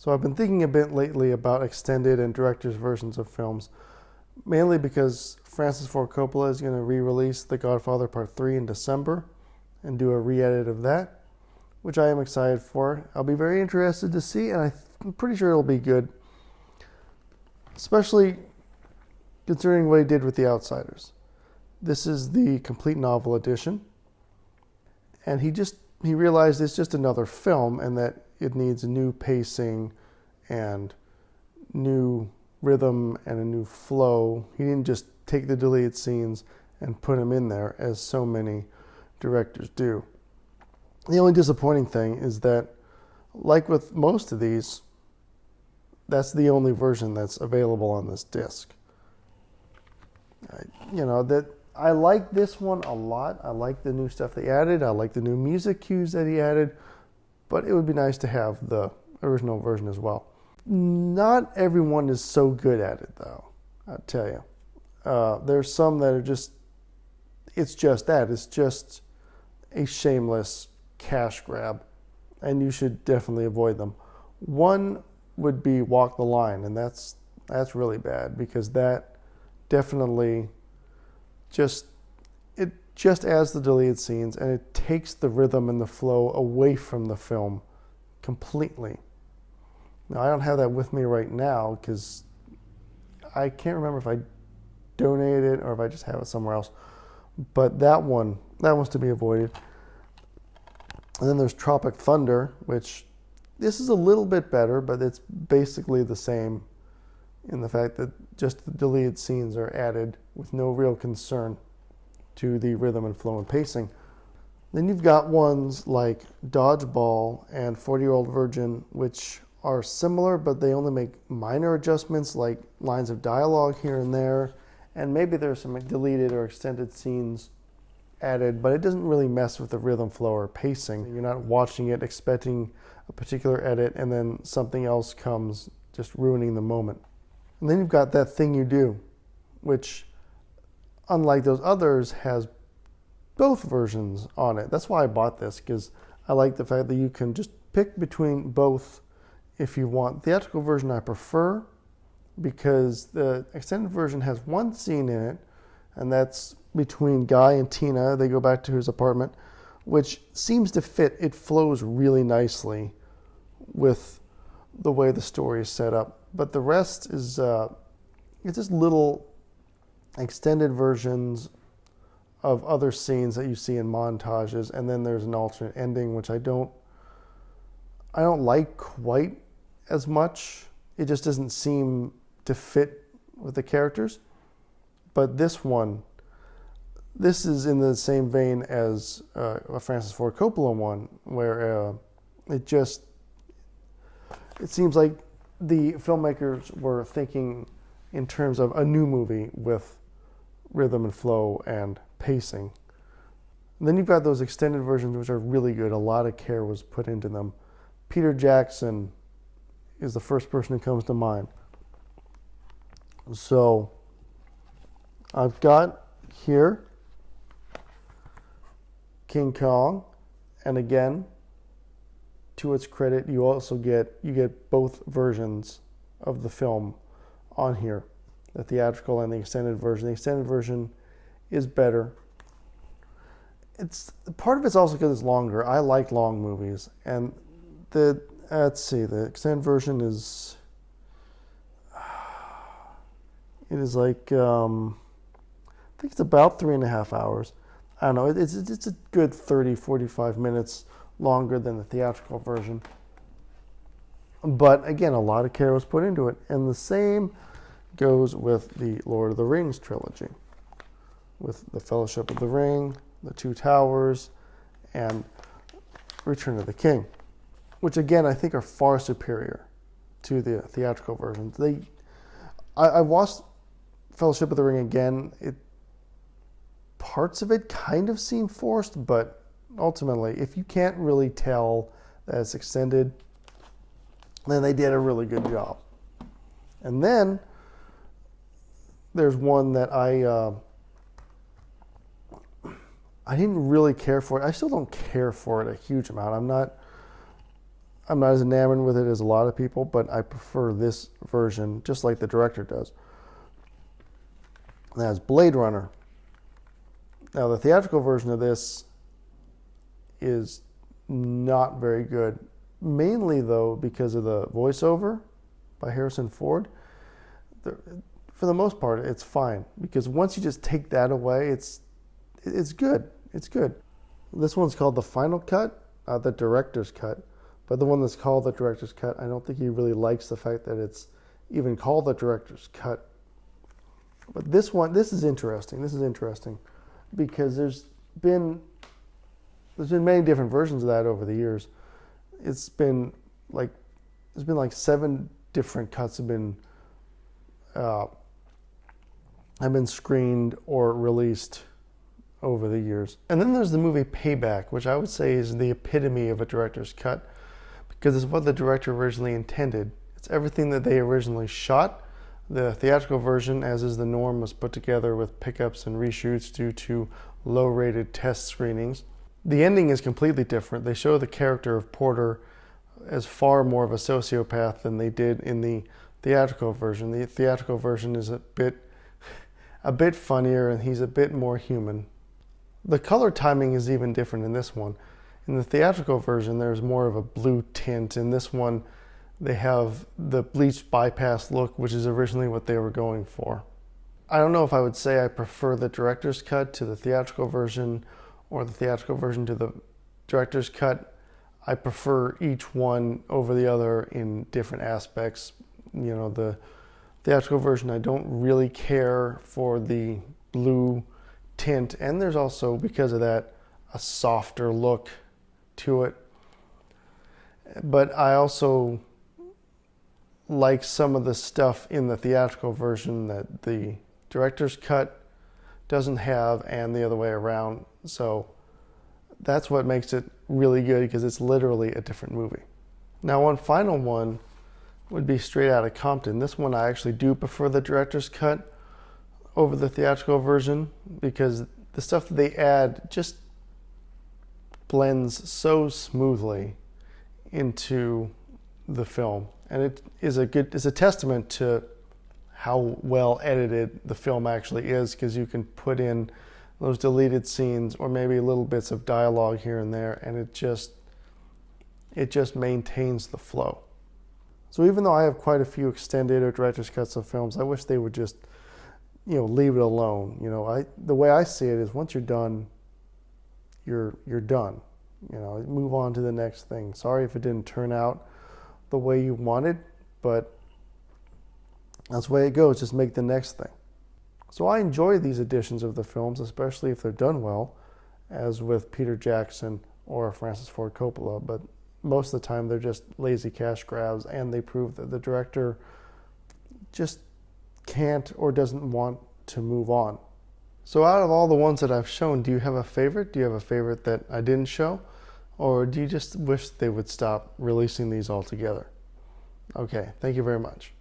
So I've been thinking a bit lately about extended and director's versions of films, mainly because Francis Ford Coppola is going to re-release The Godfather Part 3 in December and do a re-edit of that, which I am excited for. I'll be very interested to see, and I'm pretty sure it'll be good, especially considering what he did with The Outsiders. This is the complete novel edition, and he realized it's just another film and that it needs new pacing and new rhythm and a new flow. He didn't just take the deleted scenes and put them in there as so many directors do. The only disappointing thing is that, like with most of these, that's the only version that's available on this disc. I like this one a lot. I like the new stuff they added. I like the new music cues that he added. But it would be nice to have the original version as well. Not everyone is so good at it, though, I'll tell you. There's some that are it's just that. It's just a shameless cash grab, and you should definitely avoid them. One would be Walk the Line, and that's really bad, because that definitely just adds the deleted scenes, and it takes the rhythm and the flow away from the film completely. Now, I don't have that with me right now because I can't remember if I donated it or if I just have it somewhere else. But that one's to be avoided. And then there's Tropic Thunder, which this is a little bit better, but it's basically the same in the fact that just the deleted scenes are added with no real concern to the rhythm and flow and pacing. Then you've got ones like Dodgeball and 40-Year-Old Virgin, which are similar, but they only make minor adjustments like lines of dialogue here and there, and maybe there's some deleted or extended scenes added, but it doesn't really mess with the rhythm, flow, or pacing. You're not watching it expecting a particular edit and then something else comes just ruining the moment. And then you've got That Thing You Do, which, unlike those others, has both versions on it. That's why I bought this, because I like the fact that you can just pick between both if you want. The theatrical version I prefer, because the extended version has one scene in it, and that's between Guy and Tina. They go back to his apartment, which seems to fit. It flows really nicely with the way the story is set up. But the rest is it's just little extended versions of other scenes that you see in montages, and then there's an alternate ending, which I don't like quite as much. It just doesn't seem to fit with the characters. But this is in the same vein as a Francis Ford Coppola one, where it seems like the filmmakers were thinking in terms of a new movie with rhythm and flow and pacing. And then you've got those extended versions, which are really good. A lot of care was put into them. Peter Jackson is the first person who comes to mind. So I've got here King Kong, and again, to its credit, you get both versions of the film on here, the theatrical and the extended version. The extended version is better. It's part of it's also because it's longer. I like long movies, and the extended version is like I think it's about 3.5 hours. I don't know. It's a good 30-45 minutes longer than the theatrical version. But again, a lot of care was put into it. And the same goes with the Lord of the Rings trilogy, with the Fellowship of the Ring, the Two Towers, and Return of the King, which again I think are far superior to the theatrical versions. I watched Fellowship of the Ring again. Parts of it kind of seem forced, but ultimately, if you can't really tell that it's extended, then they did a really good job. And then there's one that I didn't really care for it. I still don't care for it a huge amount. I'm not as enamored with it as a lot of people, but I prefer this version, just like the director does. That's Blade Runner. Now, the theatrical version of this is not very good, mainly, though, because of the voiceover by Harrison Ford. For the most part, it's fine, because once you just take that away, it's good. It's good. This one's called the final cut, the director's cut. But the one that's called the director's cut, I don't think he really likes the fact that it's even called the director's cut. But this is interesting. This is interesting because there's been many different versions of that over the years. There's been like 7 different cuts have been screened or released over the years. And then there's the movie Payback, which I would say is the epitome of a director's cut, because it's what the director originally intended. It's everything that they originally shot. The theatrical version, as is the norm, was put together with pickups and reshoots due to low-rated test screenings. The ending is completely different. They show the character of Porter as far more of a sociopath than they did in the theatrical version. The theatrical version is a bit funnier, and he's a bit more human. The color timing is even different in this one. In the theatrical version, there's more of a blue tint. In this one, they have the bleached bypass look, which is originally what they were going for. I don't know if I would say I prefer the director's cut to the theatrical version or the theatrical version to the director's cut. I prefer each one over the other in different aspects. You know, the theatrical version, I don't really care for the blue tint, and there's also, because of that, a softer look to it. But I also like some of the stuff in the theatrical version that the director's cut doesn't have, and the other way around. So that's what makes it really good, because it's literally a different movie. Now, one final one would be Straight Outta Compton. This one I actually do prefer the director's cut over the theatrical version, because the stuff that they add just blends so smoothly into the film, and it is a testament to how well edited the film actually is, because you can put in those deleted scenes or maybe little bits of dialogue here and there, and it just maintains the flow. So even though I have quite a few extended or director's cuts of films, I wish they would just, leave it alone. The way I see it is, once you're done, you're done. Move on to the next thing. Sorry if it didn't turn out the way you wanted, but that's the way it goes. Just make the next thing. So I enjoy these editions of the films, especially if they're done well, as with Peter Jackson or Francis Ford Coppola. But most of the time, they're just lazy cash grabs, and they prove that the director just can't or doesn't want to move on. So out of all the ones that I've shown, do you have a favorite? Do you have a favorite that I didn't show? Or do you just wish they would stop releasing these altogether? Okay, thank you very much.